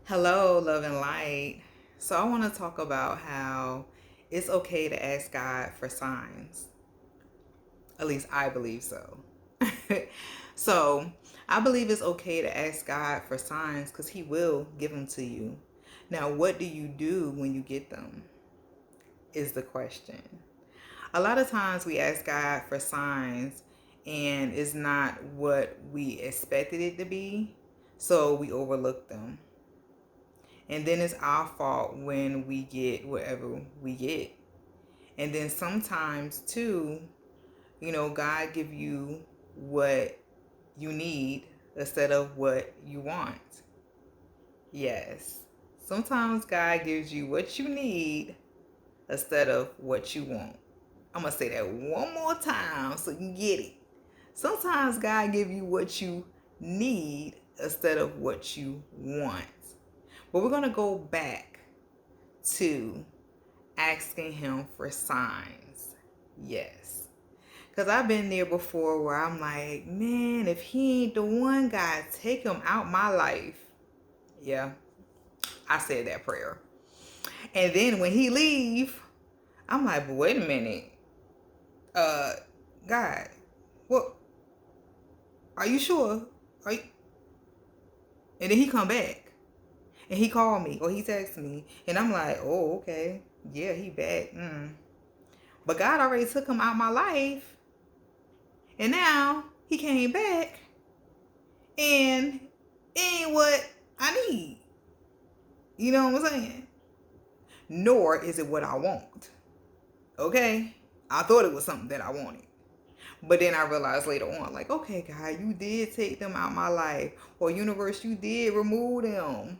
Hello, love and light. So, I want to talk about how it's okay to ask God for signs. At least I believe so. so, I believe it's okay to ask God for signs because He will give them to you. Now, what do you do when you get them? Is the question. A lot of times we ask God for signs and it's not what we expected it to be, so we overlook them. And then it's our fault when we get whatever we get. And then sometimes too, God give you what you need instead of what you want. Yes. Sometimes God gives you what you need instead of what you want. I'm going to say that one more time so you can get it. Sometimes God give you what you need instead of what you want. But we're going to go back to asking him for signs. Yes. Because I've been there before where I'm like, man, if he ain't the one, God, take him out my life. Yeah, I said that prayer. And then when he leave, I'm like, but wait a minute. Uh, God, what? Are you sure? Are you? And then he come back. And he called me or he texted me. And I'm like, oh, okay. Yeah, he back. But God already took him out my life. And now he came back and it ain't what I need. You know what I'm saying? Nor is it what I want. Okay? I thought it was something that I wanted. But then I realized later on, like, okay, God, you did take them out my life. Or universe, you did remove them.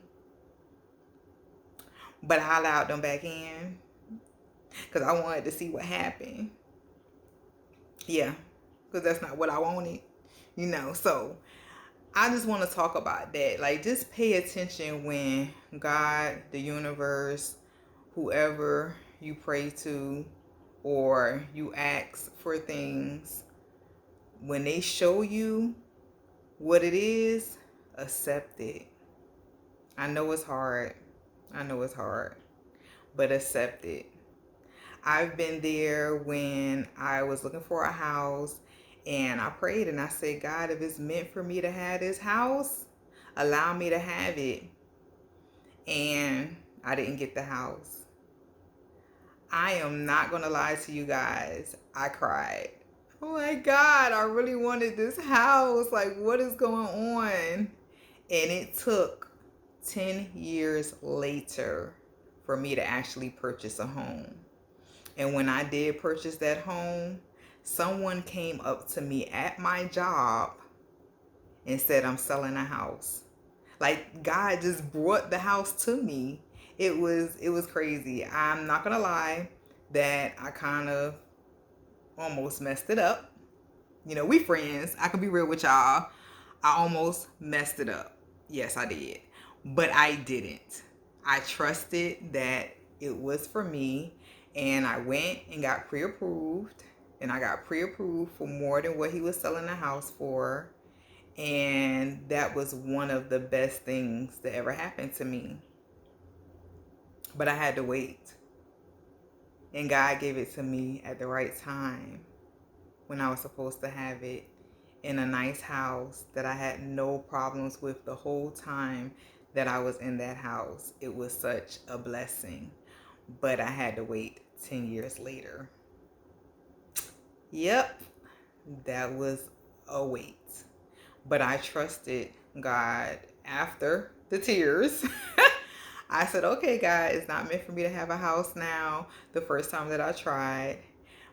But I allowed them back in. Because I wanted to see what happened. Yeah. Because that's not what I wanted. So I just want to talk about that. Like, just pay attention when God, the universe, whoever you pray to, or you ask for things, when they show you what it is, accept it. I know it's hard. But accept it. I've been there when I was looking for a house and I prayed and I said, God, if it's meant for me to have this house, allow me to have it. And I didn't get the house. I am not going to lie to you guys. I cried. Oh my God, I really wanted this house. Like, what is going on? And it took 10 years later for me to actually purchase a home. And when I did purchase that home, someone came up to me at my job and said, I'm selling a house. Like, God just brought the house to me. It was crazy. I'm not gonna lie that I kind of almost messed it up. We friends. I can be real with y'all. I almost messed it up. Yes, I did. But I didn't. I trusted that it was for me, and I went and got pre-approved, and I got pre-approved for more than what he was selling the house for. And that was one of the best things that ever happened to me. But I had to wait. And God gave it to me at the right time when I was supposed to have it, in a nice house that I had no problems with the whole time that I was in that house. It was such a blessing. But I had to wait 10 years later. Yep, that was a wait. But I trusted God after the tears. I said, okay, God, it's not meant for me to have a house now. The first time that I tried.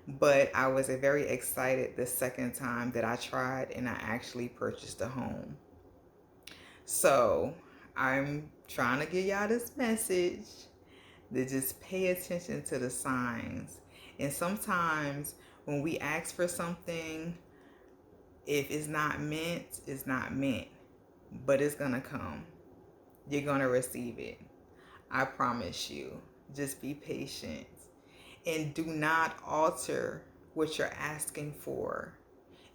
But I was very excited the second time that I tried and I actually purchased a home. So I'm trying to give y'all this message to just pay attention to the signs. And sometimes when we ask for something, if it's not meant, it's not meant. But it's going to come. You're going to receive it. I promise you. Just be patient. And do not alter what you're asking for.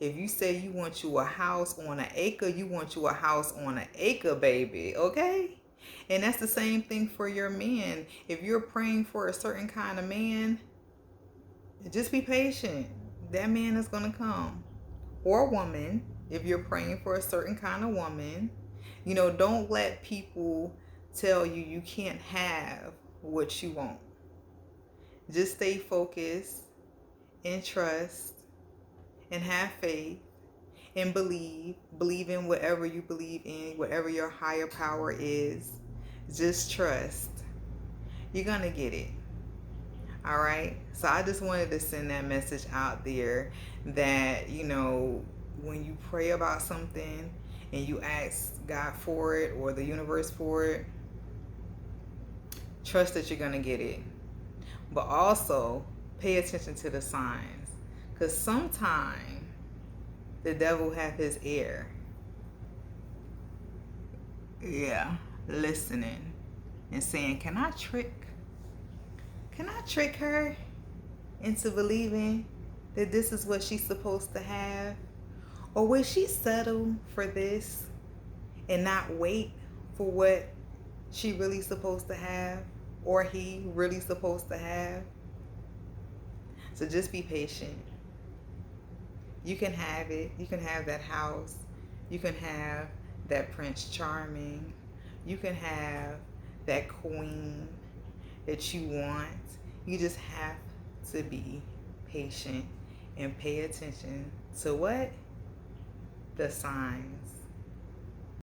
If you say you want you a house on an acre, you want you a house on an acre, baby. Okay? And that's the same thing for your man. If you're praying for a certain kind of man, just be patient. That man is going to come. Or woman, if you're praying for a certain kind of woman, don't let people tell you you can't have what you want. Just stay focused and trust and have faith and believe in whatever you believe in, whatever your higher power is. Just trust. You're gonna get it. All right. So I just wanted to send that message out there that, when you pray about something and you ask God for it or the universe for it, trust that you're gonna get it. But also pay attention to the signs, because sometimes the devil have his ear, listening and saying, can I trick her into believing that this is what she's supposed to have? Or will she settle for this and not wait for what she really supposed to have, or he really supposed to have? So just be patient. You can have it. You can have that house. You can have that Prince Charming. You can have that queen that you want. You just have to be patient and pay attention to what? The signs.